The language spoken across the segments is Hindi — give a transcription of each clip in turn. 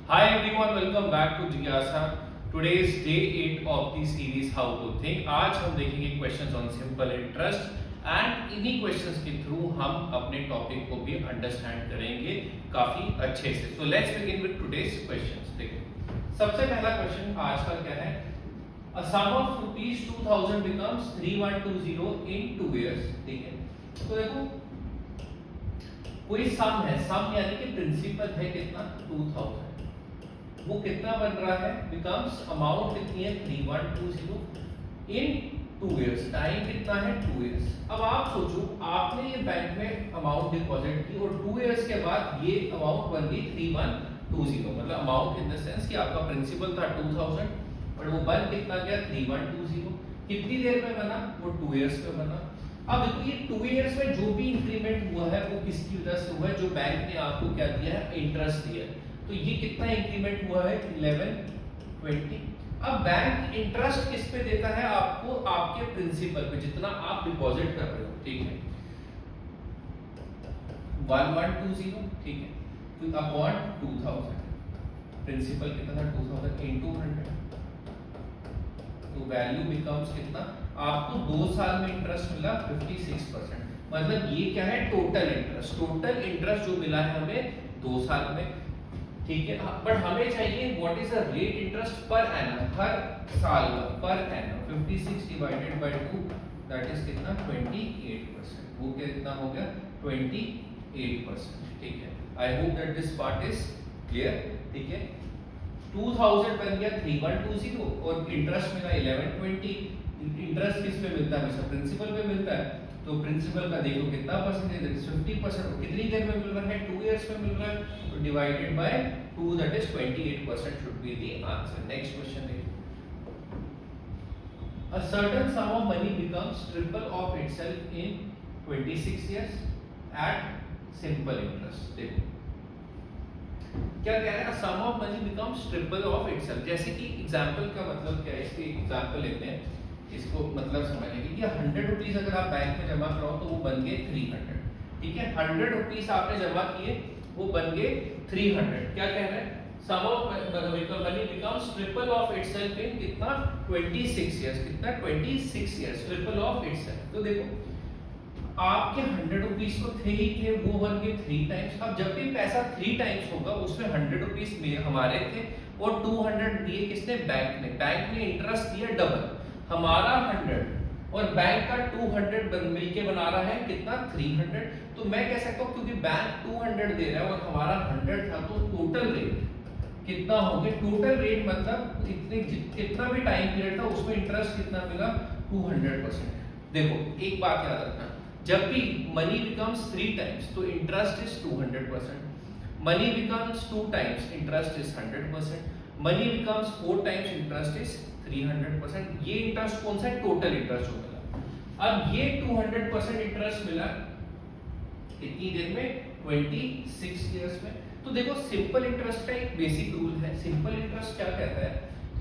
Hi everyone, welcome back to Jigyasa. Today is day 8 of the series How to Think. आज हम देखेंगे questions on simple interest and इन्हीं क्वेश्चंस के थ्रू हम अपने टॉपिक को भी अंडरस्टैंड करेंगे काफी अच्छे से. So let's begin with today's questions. देखो सबसे पहला क्वेश्चन आज का क्या है. A sum of rupees 2000 becomes 3120 in 2 years. ठीक है, तो देखो कोई सम है, सम यानी कि प्रिंसिपल है कितना 2000, वो कितना बन रहा है, बिकम्स अमाउंट कितनी है 3120 इन 2 इयर्स, टाइम कितना है 2 इयर्स. अब आप सोचो आपने ये बैंक में अमाउंट डिपॉजिट की और 2 इयर्स के बाद ये अमाउंट बन गई 3120, मतलब अमाउंट इन द सेंस कि आपका प्रिंसिपल था 2000 और वो बन कितना गया 3120. कितनी देर में बना, वो 2 इयर्स में बना. अब देखो ये 2 इयर्स में जो भी इंक्रीमेंट हुआ है वो किसकी वजह से हुआ है, जो बैंक ने आपको क्या दिया है, इंटरेस्ट दिया है. तो ये कितना इंक्रीमेंट हुआ है 1120. अब बैंक इंटरेस्ट किस पे देता है आपको, आपके प्रिंसिपल पे, जितना आप डिपॉजिट कर रहे हो. ठीक है, 1120, ठीक है, तो अपॉन 2000, प्रिंसिपल कितना था 2000 इनटू 100, तो वैल्यू बिकम्स कितना, आपको 2 साल में इंटरेस्ट मिला 56%. मतलब ये क्या है, टोटल इंटरेस्ट. टोटल इंटरेस्ट जो मिला है हमें 2 साल में. ठीक है, बट हमें चाहिए what is the rate interest per annum, हर साल का per annum. 56 divided by 2 that is कितना 28%. वो कितना हो गया 28%. ठीक है, I hope that this part is clear. ठीक है, 2000 बन गया 3120 और इंटरेस्ट मिला 1120. इंटरेस्ट किस पे मिलता है, हमेशा प्रिंसिपल पे मिलता है. तो प्रिंसिपल का देखो कितना परसेंटेज है, 50%. कितनी देर में मिल रहा है, 2 इयर्स में मिल रहा है, तो divided by 2 that is 28% should be the answer. Next question देखो. A certain sum of money becomes triple of itself in 26 years at simple interest. देखो क्या कह रहा है, sum of money becomes triple of itself. जैसे कि एग्जांपल का मतलब क्या है, इसके एग्जांपल लेते हैं, इसको मतलब समझने के लिए 100 रुपीज अगर आप बैंक में जमा कराओ तो वो बन गए 300. ठीक है, 100 रुपीज आपने जमा किए, वो बन गए 300. क्या कह रहे हैं, sum of money becomes triple of itself in कितना 26 इयर्स. कितना 26 इयर्स, ट्रिपल ऑफ इटसेल्फ. तो देखो आपके 100 रुपीज तो थे ही थे, वो बन गए 3 टाइम्स. अब जब भी पैसा 3 टाइम्स होगा उसमें 100 रुपीज हमारे थे और 200 दिए किसने, बैंक ने. बैंक ने इंटरेस्ट दिया डबल, हमारा 100 और बैंक का 200 मिलके बना रहा है कितना 300. तो मैं कह सकता हूँ क्योंकि बैंक 200 दे रहा है और हमारा 100 था, तो टोटल रेट कितना हो गया. टोटल रेट मतलब इतने कितना भी टाइम पीरियड था उसमें इंटरेस्ट कितना मिला 200%. देखो एक बात याद रखना, जब भी मनी बिकम्स 3 टाइम्स तो interest is 200%. Money becomes 2 times interest is 100%. Money becomes 4 times interest is 300%. ये इंटरेस्ट कौन सा है, टोटल इंटरेस्ट जो मिला. अब ये 200% इंटरेस्ट मिला कितनी देर में, 26 इयर्स में. तो देखो सिंपल इंटरेस्ट का एक बेसिक रूल है. सिंपल इंटरेस्ट क्या कहता है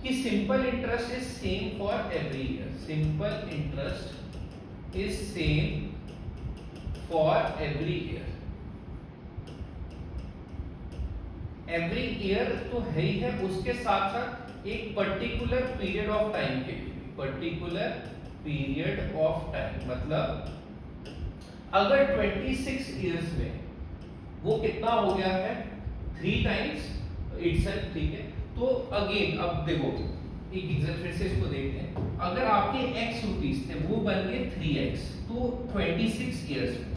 कि simple interest is same for every year. Simple interest is same for every year. Every year तो है ही है, उसके साथ साथ एक पर्टिकुलर पीरियड ऑफ टाइम के लिए. पर्टिकुलर पीरियड ऑफ टाइम मतलब अगर 26 इयर्स में वो कितना हो गया है 3 टाइम्स इटसेल्फ. ठीक है, तो अगेन अब देखो एक एग्जांपल फिर से इसको देखते हैं. अगर आपके x रुपीस थे वो बन गए 3x, तो 26 इयर्स में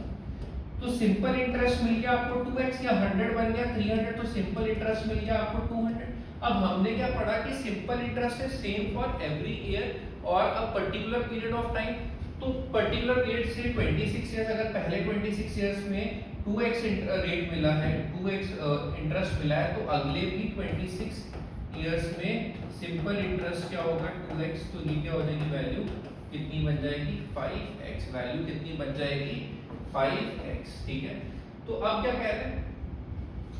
तो सिंपल इंटरेस्ट मिल गया आपको 2x, या 100 बन गया 300 तो सिंपल इंटरेस्ट मिल गया आपको 200. अब हमने क्या पढ़ा कि सिंपल इंटरेस्ट है सेम फॉर एवरी ईयर और a particular period of time. तो पर्टिकुलर पीरियड से 26 इयर्स, अगर पहले 26 इयर्स में 2x रेट मिला है, 2x इंटरेस्ट मिला है, तो अगले भी 26 इयर्स में सिंपल इंटरेस्ट क्या होगा 2x. तो ये क्या हो जाएगी, वैल्यू कितनी बन जाएगी 5x. वैल्यू कितनी बन जाएगी 5x. ठीक है, तो अब क्या कह रहे हैं,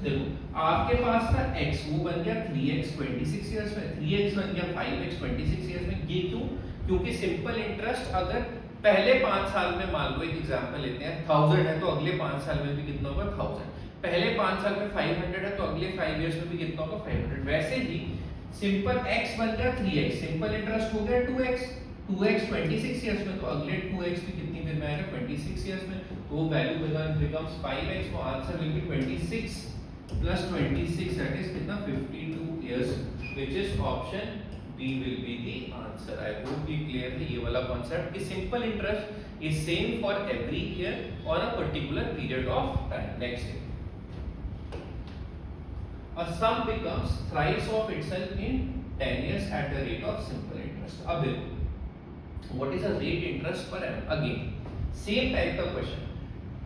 देखो आपके पास था x, वो बन गया 3x 26 इयर्स में, 3x बन गया 5x 26 इयर्स में. ये क्यों, क्योंकि सिंपल इंटरेस्ट अगर पहले 5 साल में मान लो एक एग्जांपल लेते हैं 1000 है, तो अगले 5 साल में भी कितना होगा 1000. पहले 5 साल में 500 है तो अगले 5 इयर्स में भी कितना होगा 500। वैसे ही सिंपल x बन गया 3x, सिंपल इंटरेस्ट हो गया 2x, 2x 26 इयर्स में, तो अगले 2x भी कितनी देर में आएगा 26 इयर्स में, तो वो वैल्यू बिकम्स 5x, तो answer will be 26 plus 26, that is कितना 52 years, which is option B will be the answer. I hope you clear है ये वाला concept कि simple interest is same for every year or a particular period of time. Next है, a sum becomes thrice of itself in 10 years at the rate of simple interest. अब देखो what is a rate interest per annum? Again same type का question.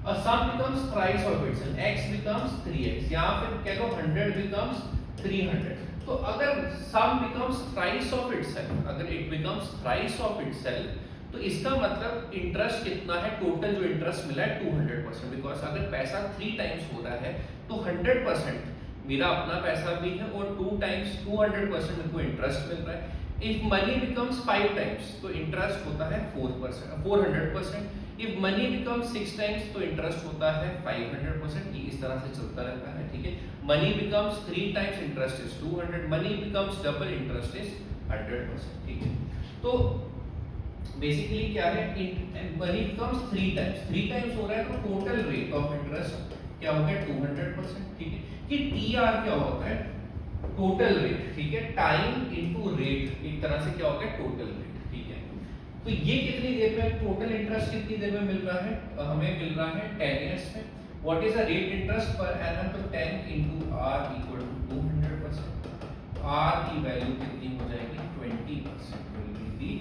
A sum becomes thrice of itself, x becomes 3x, यहाँ फिर कह दो 100 becomes 300, तो अगर sum becomes thrice of itself, अगर it becomes thrice of itself, तो इसका मतलब इंटरेस्ट कितना है, टोटल जो इंटरेस्ट मिला है 200%, बिकॉज अगर पैसा 3 टाइम्स हो रहा है तो 100% मेरा अपना पैसा भी है और 2 टाइम्स 200% मेरे को इंटरेस्ट मिल रहा है। इफ मनी बिकम्स 5 टाइम्स तो इंटरेस्ट होता है 400%। इफ मनी बिकम्स 6 टाइम्स तो इंटरेस्ट होता है 500%। ये इस तरह से चलता रहता है, ठीक है। Money becomes 3 times interest is 200, money becomes double interest is 100%, ठीक है। तो बेसिकली क्या है, मनी बिकम्स 3 टाइम्स हो रहा है तो टोटल रेट ऑफ इंटरेस्ट क्या हो गया 200%, ठीक है। कि टीआर क्या होता है, टोटल रेट, ठीक है, टाइम इनटू रेट, एक तरह से क्या हो गया टोटल रेट, ठीक है। तो ये कितनी देर में, टोटल इंटरेस्ट कितनी देर में मिल रहा है, हमें मिल रहा है 10 इयर्स में। What is the rate interest per annum, तो 10 into r equal to 200%, r की वैल्यू कितनी हो जाएगी 20% will be the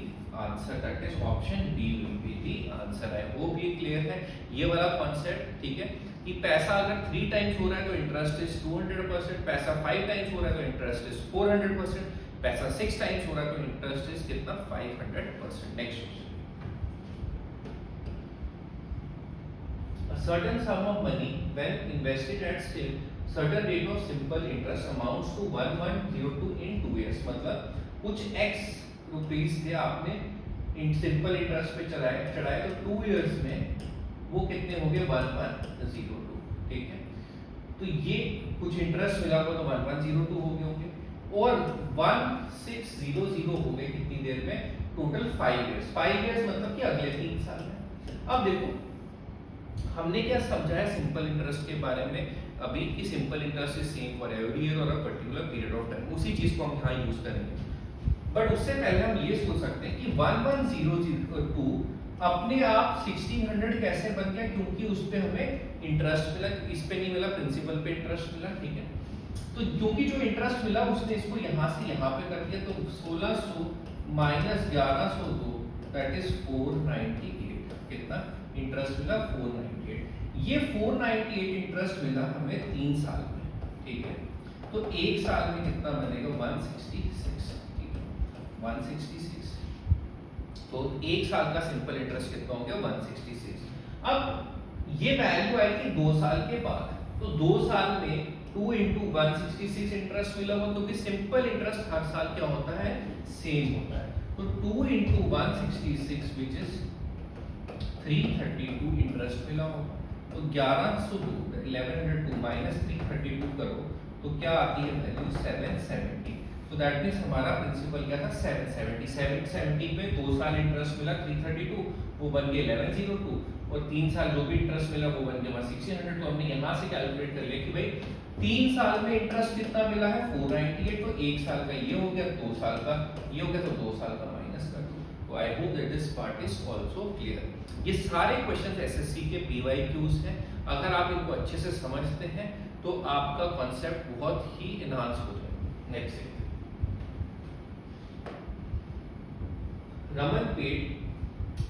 answer, that is option B will be the answer. I hope ये क्लियर है ये वाला कॉन्सेप्ट, ठीक है, कि पैसा अगर 3 टाइम्स हो रहा है तो इंटरेस्ट इज 200%, पैसा 5 टाइम्स हो रहा है तो इंटरेस्ट इज 400%, पैसा 6 टाइम्स हो रहा है तो इंटरेस्ट इज कितना 500%। Next question, a certain sum of money when invested at still certain rate of simple interest amounts to 1102 in 2 years, मतलब कुछ x रुपीस थे आपने इन सिंपल इंटरेस्ट पे चढ़ाए तो 2 इयर्स में वो कितने हो गए 1102, ठीक है। तो ये कुछ इंटरेस्ट मिला हुआ तो 1102 हो गए होंगे और 1600 हो गए कितनी देर में, टोटल 5 इयर्स। 5 इयर्स मतलब कि अगले 3 साल में। अब देखो हमने क्या समझा है सिंपल इंटरेस्ट के बारे में अभी, कि simple interest is same for every year और a particular period of time, उसी चीज को हम यहाँ यूज करेंगे। बट उससे पहले हम ये सोच सकते हैं कि 1102 अपने आप 1600 कैसे बन गया, क्योंकि उस पे हमें इंटरेस्ट मिला, इस पे नहीं मिला, प्रिंसिपल पे इंटरेस्ट मिला, ठीक है। तो क्योंकि जो इंटरेस्ट मिला उसने इसको यहाँ से यहाँ पे कर दिया, तो 1600 माइनस 1102 दैट इज 498, कितना इंटरेस्ट मिला 498। ये 498 इंटरेस्ट मिला हमें 3 साल में, ठीक है। तो एक साल में कितना बनेगा 166, ठीक है 166। तो एक साल का सिंपल इंटरेस्ट कितना हो गया 166। अब ये वैल्यू आएगी 2 साल के बाद, तो 2 साल में 2 into 166 इंटरेस्ट मिला हुआ, तो सिंपल इंटरेस्ट हर साल क्या होता है सेम होता है। तो 2 into 166 which is 332 इंटरेस्ट मिला होगा, तो 1102 माइनस 332 करो तो क्या आती है वैल्यू 770। तो दैट मींस हमारा प्रिंसिपल क्या था 770। 770 पे 2 साल इंटरेस्ट मिला 332, वो बन गया 1102, और 3 साल जो भी इंटरेस्ट मिला वो बन गया 1600। तो हमने यहाँ से कैलकुलेट कर लिया कि भाई 3 साल में इंटरेस्ट कितना मिला है 498, तो 1 साल का ये हो गया, 2 साल का ये हो गया, तो 2 साल का माइनस कर दो। तो आई hope that this part is also clear. ये सारे क्वेश्चंस एसएससी के पीवाईक्यूज हैं, अगर आप इनको अच्छे से समझते हैं तो आपका कॉन्सेप्ट बहुत ही एनहांस हो जाएगा। Next, Raman paid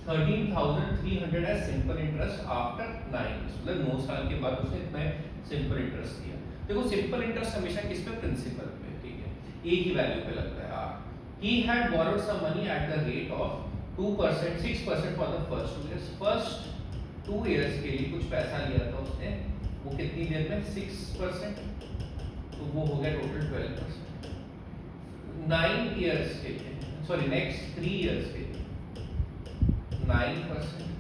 13,300 as simple interest after 9 years, मतलब 9 साल के बाद उसने इतना सिंपल इंटरेस्ट दिया। देखो सिंपल इंटरेस्ट हमेशा किस पे, प्रिंसिपल पे, ठीक है, एक ही वैल्यू पे लगता है R. He had borrowed some money at the rate of 2%, 6% for the first 2 years। First 2 years के लिए कुछ पैसा लिया था उसने, वो कितनी देर में 6%, तो वो हो गया टोटल 12%। 9 years के लिए, सॉरी नेक्स्ट 3 years के लिए 9%,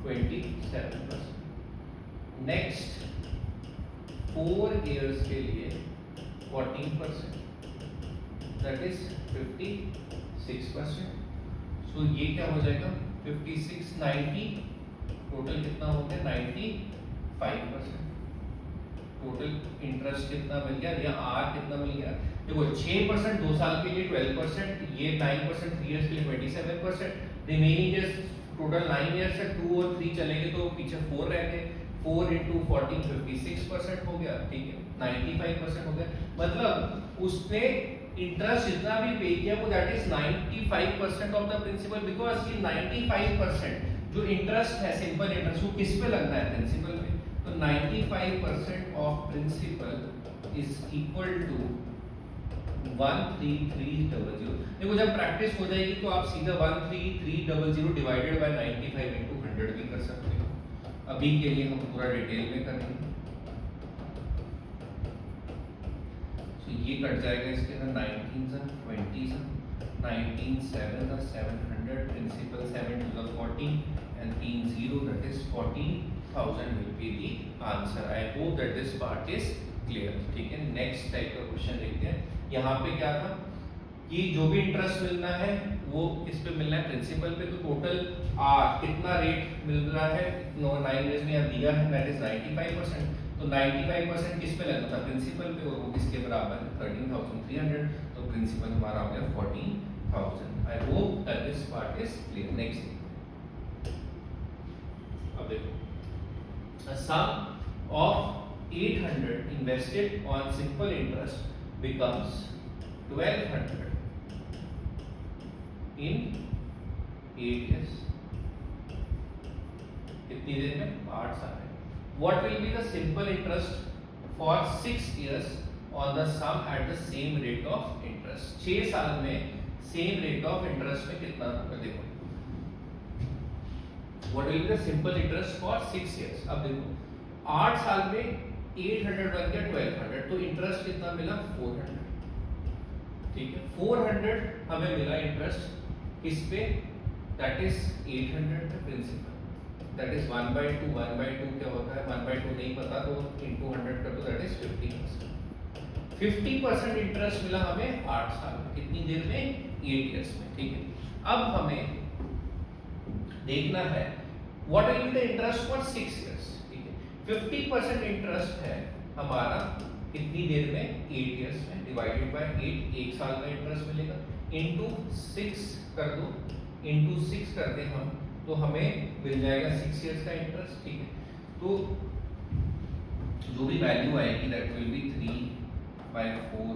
27%। नेक्स्ट 4 years के लिए 14%, दैट इज 56%। सो ये क्या हो जाएगा 56 90, टोटल कितना हो गया 95%। टोटल इंटरेस्ट कितना मिल गया या आर कितना मिल गया, देखो 6% 2 साल के लिए 12%, ये 9% 3 इयर्स के लिए 27%, रिमेनिंग इयर्स टोटल 9 इयर्स है, 2 और 3 चलेंगे तो पीछे 4 रह गए, 4 into 14 56% हो गया, ठीक है 95% हो गया। मतलब उसने इंटरेस्ट जितना भी पे किया वो that is 95% of the principal, because ये 95% जो इंटरेस्ट है सिंपल इंटरेस्ट वो किस पे लगना है प्रिंसिपल पे, तो 95% of principal is equal to 13300। देखो जब प्रैक्टिस हो जाएगी तो आप सीधा 13300 डिवाइडेड बाय 95 into 100 भी कर सकते हो। अभी के लिए हम पूरा डिटेल में करेंगे। तो ये कट जाएगा इसके अंदर 19 20 19 7 700, principal 7 to the 14 and 3 0, that is 14,000 will be the answer. I hope that this part is clear. ठीक है, नेक्स्ट टाइप का क्वेश्चन देखते हैं। यहाँ पे क्या था कि जो भी इंटरेस्ट मिलना है वो किस पे मिलना है प्रिंसिपल पे, तो टोटल आर कितना रेट मिल रहा है 9 इयर्स में दिया है दैट इज 95%, तो 95% किस पे लगना था प्रिंसिपल पे, और वो किसके बराबर है 13,300, तो प्रिंसिपल हमारा हो गया 14,000। आई hope that this part is clear. Next अब देखो, a sum of 800 invested on simple interest becomes 1200 in 8 years। कितनी देर में 8 साल में। What will be the simple interest for 6 years on the sum at the same rate of interest? 6 साल में same rate of interest में कितना होगा, देखो What will be the simple interest for 6 years? अब देखो 8 साल में 800 बन गया 1200, तो इंटरेस्ट कितना मिला 400, ठीक है 400 हमें मिला इंटरेस्ट इस पे, दैट इज 800 पे प्रिंसिपल, दैट इज 1/2 1/2 क्या होता है 1/2 नहीं पता तो इनटू 100 कर दो, दैट इज 50%। 50% इंटरेस्ट मिला हमें 8 साल में, कितनी देर में 8 इयर्स में, ठीक है। अब हमें देखना है what will be the interest for 6 years, ठीक है 50% इंटरेस्ट है हमारा कितनी देर में 8 इयर्स में, डिवाइडेड बाय 8, 1 साल का इंटरेस्ट मिलेगा, इनटू 6 कर दो, इनटू 6 कर दें हम तो हमें मिल जाएगा 6 इयर्स का इंटरेस्ट, ठीक है। तो जो भी वैल्यू आएगी दैट विल बी 3/4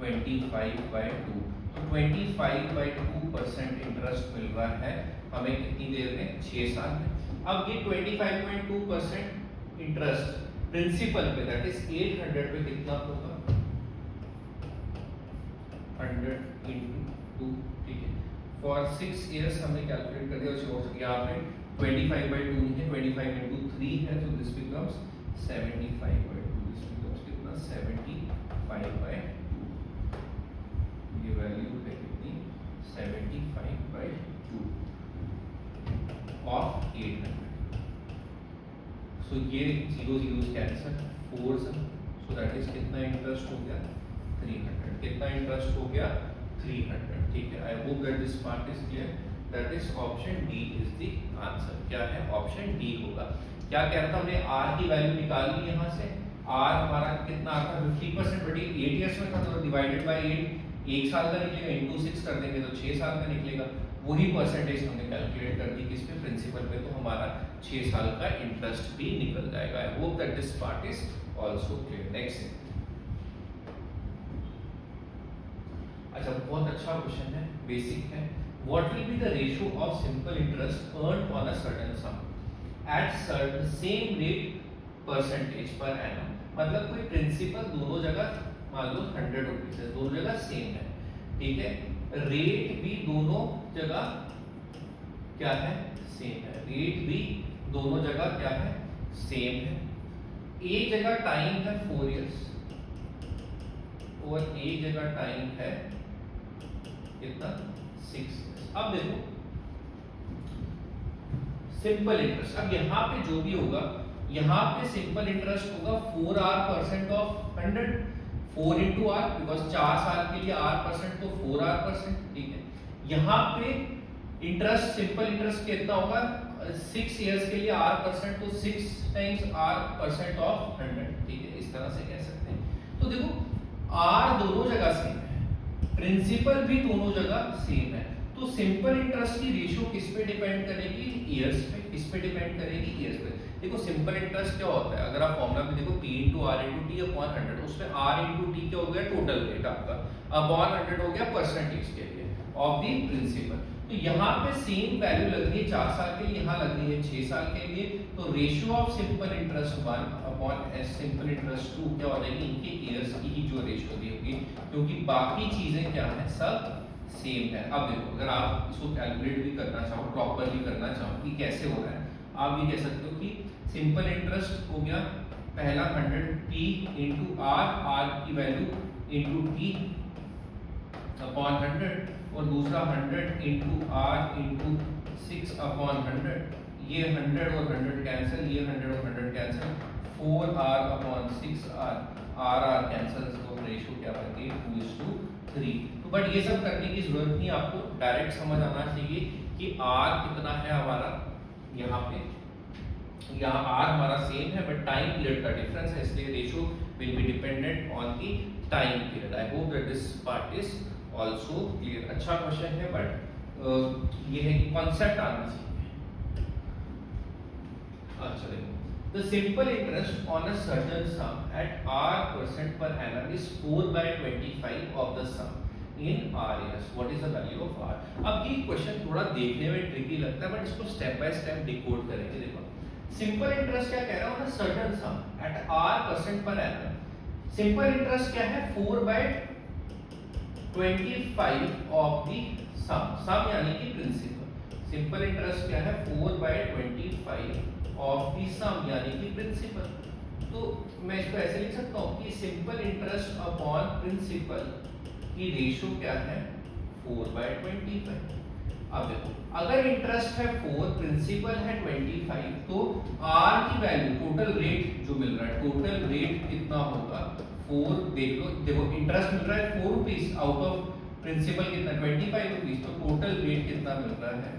25/2, तो 25/2% इंटरेस्ट मिल रहा है हमें कितनी देर में 6 साल में। अब ये 25.2% इंटरेस्ट प्रिंसिपल पे दैट इज 800 पे कितना होगा 100 into 2, ठीक है फॉर 6 इयर्स हमने कैलकुलेट कर दिया। और यहाँ पे 25/2 नहीं है 25 into 3 है, तो दिस बिकम्स 75/2, दिस बिकम्स कितना 75/2, ये वैल्यू है कितनी 75/2 ऑफ 800। सो ये 0 0 कैंसिल 4, सो दैट इज कितना इंटरेस्ट हो गया 300, कितना इंटरेस्ट हो गया 300, ठीक है। I hope that this part is clear, that is option D is the answer. क्या है ऑप्शन डी होगा। क्या कह रहा था हमने आर की वैल्यू निकाल ली यहाँ से, आर हमारा कितना आता है 50%, बट 8 इयर्स में था तो डिवाइडेड बाय 8, 1 साल का निकलेगा, इनटू 6 कर देंगे तो 6 साल का निकलेगा। वही परसेंटेज हमने कैलकुलेट कर दी किस पे प्रिंसिपल पे, तो हमारा 6 साल का इंटरेस्ट भी निकल जाएगा। आई hope that this part is also clear. Next, अच्छा बहुत अच्छा क्वेश्चन है, बेसिक है। What will be the ratio of simple interest earned on a certain some at certain same rate percentage per annum. मतलब कोई प्रिंसिपल दोनों जगह मान लो 100 रुपीज है, दोनों जगह सेम है, ठीक है, रेट भी दोनों जगह क्या है सेम है, रेट भी दोनों जगह क्या है सेम है। एक जगह टाइम है 4 इयर्स और एक जगह टाइम है कितना 6 इयर्स। अब देखो सिंपल इंटरेस्ट, अब यहाँ पे जो भी होगा यहाँ पे सिंपल इंटरेस्ट होगा 4r% of 100, 4 into are, because 4 साल के लिए r% तो 4r%, ठीक है। यहाँ पे इंटरेस्ट, सिंपल इंटरेस्ट कितना होगा 6 इयर्स के लिए r%, तो 6 टाइम्स r% ऑफ 100, ठीक है, इस तरह से कह सकते हैं। तो देखो r दोनों जगह सेम है, प्रिंसिपल भी दोनों जगह सेम है, तो सिंपल इंटरेस्ट की रेशियो किस पे डिपेंड करेगी, ईयर्स पे। किस पे डिपेंड करेगी, ईयर्स पे। देखो सिंपल इंटरेस्ट क्या होता है, अगर आप फॉर्मूला में देखो P into R into T upon 100, उसमें R इंटू टी क्या हो गया, टोटल रेट आपका, अपॉन 100 हो गया परसेंटेज के लिए ऑफ दी प्रिंसिपल। तो यहाँ पे सेम वैल्यू लग रही है 4 साल के लिए, यहाँ लग रही है 6 साल के लिए, तो ratio of simple interest 1 upon S simple interest 2 क्या हो जाएगी, इनके ईयर्स की ही जो रेशियो दी होगी, क्योंकि बाकी चीजें क्या है, सब सेम है। अब देखो अगर आप इसको कैलकुलेट भी करना चाहो, प्रॉपरली करना चाहो कि कैसे हो रहा है, आप ये कह सकते हो कि सिंपल इंटरेस्ट हो गया पहला 100t इंटू आर की वैल्यू इंटू टी अपॉन 100, और दूसरा 100 इंटू आर इंटू 6 अपॉन 100, ये 100 और 100 कैंसिल, ये 100 और 100 cancel, 4r upon 6r, r cancel, तो रेशियो क्या बन गई 2:3। तो बट ये सब करने की जरूरत नहीं, आपको डायरेक्ट समझ आना चाहिए कि r कितना है हमारा, यहाँ पे यहाँ r हमारा सेम है बट टाइम पीरियड का डिफरेंस है, इसलिए ratio will be dependent on the time period. I hope that this part is also clear. अच्छा क्वेश्चन है बट ये है कि कॉन्सेप्ट आना चाहिए। अच्छा देखो, the simple interest on a certain sum at r% per annum is 4/25 of the sum in r years. What is the value of r? अब ये क्वेश्चन थोड़ा देखने में ट्रिकी लगता है बट इसको स्टेप बाय स्टेप डिकोड करेंगे। देखो सिंपल इंटरेस्ट क्या कह रहा है, सर्टेन सम एट r% पर annum। सिंपल इंटरेस्ट क्या है, 4/25 ऑफ द सम यानी कि प्रिंसिपल। सिंपल इंटरेस्ट क्या है, 4/25 ऑफ द सम यानी कि प्रिंसिपल। तो मैं इसको ऐसे लिख सकता हूँ कि सिंपल इंटरेस्ट अपॉन प्रिंसिपल की रेशियो क्या है, 4/25। अब देखो अगर इंटरेस्ट है 4, प्रिंसिपल है 25, तो r की वैल्यू, टोटल रेट जो मिल रहा है, टोटल रेट कितना होगा 4, देख लो, देखो इंटरेस्ट मिल रहा है 4 रुपीज, आउट ऑफ प्रिंसिपल कितना 25 रुपीज, तो टोटल रेट कितना मिल रहा है,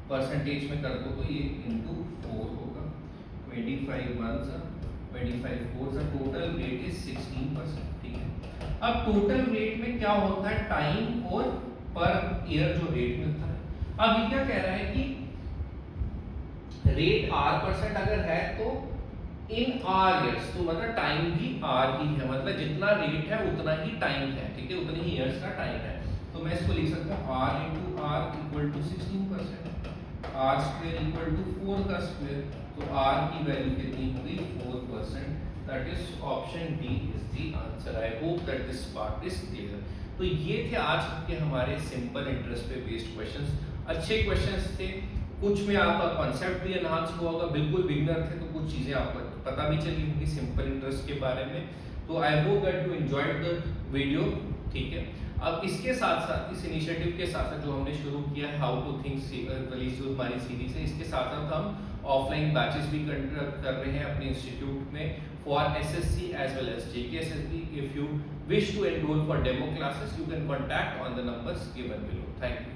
परसेंटेज में कर दो तो ये इंटू 4 होगा, 25 1 25 4, टोटल रेट इज 16%, ठीक है। अब टोटल रेट में क्या होता है, टाइम और पर ईयर जो रेट मिलता है। अब ये क्या कह रहा है कि रेट r% अगर है तो इन r इयर्स, तो मतलब टाइम भी r ही है, मतलब जितना रेट है उतना ही टाइम है, ठीक है, उतने ही ईयर्स का टाइम है। तो मैं इसको लिख सकता हूँ r into r equal to 16%, r square equal to 4 का स्क्वायर, तो r की वैल्यू कितनी होगी 4%। That is option D is the answer. I hope that this part is clear. तो ये थे आज के हमारे सिंपल इंटरेस्ट पे बेस्ड क्वेश्चंस। अच्छे क्वेश्चंस थे, कुछ में आपका कॉन्सेप्ट भी एनहांस हुआ होगा, बिल्कुल बिगिनर थे तो कुछ चीजें आपको पता भी चली होंगी सिंपल इंटरेस्ट के बारे में। तो आई hope that you enjoyed the video, ठीक है। अब इसके साथ साथ, इस इनिशिएटिव के साथ साथ जो हमने शुरू किया है हाउ टू थिंक रिलीज जो हमारी सीरीज है, इसके साथ साथ हम ऑफलाइन बैचेस भी कंडक्ट कर रहे हैं अपने इंस्टीट्यूट में for SSC as well as JKSSB. If you wish to enroll for demo classes, you can contact on the numbers given below. Thank you.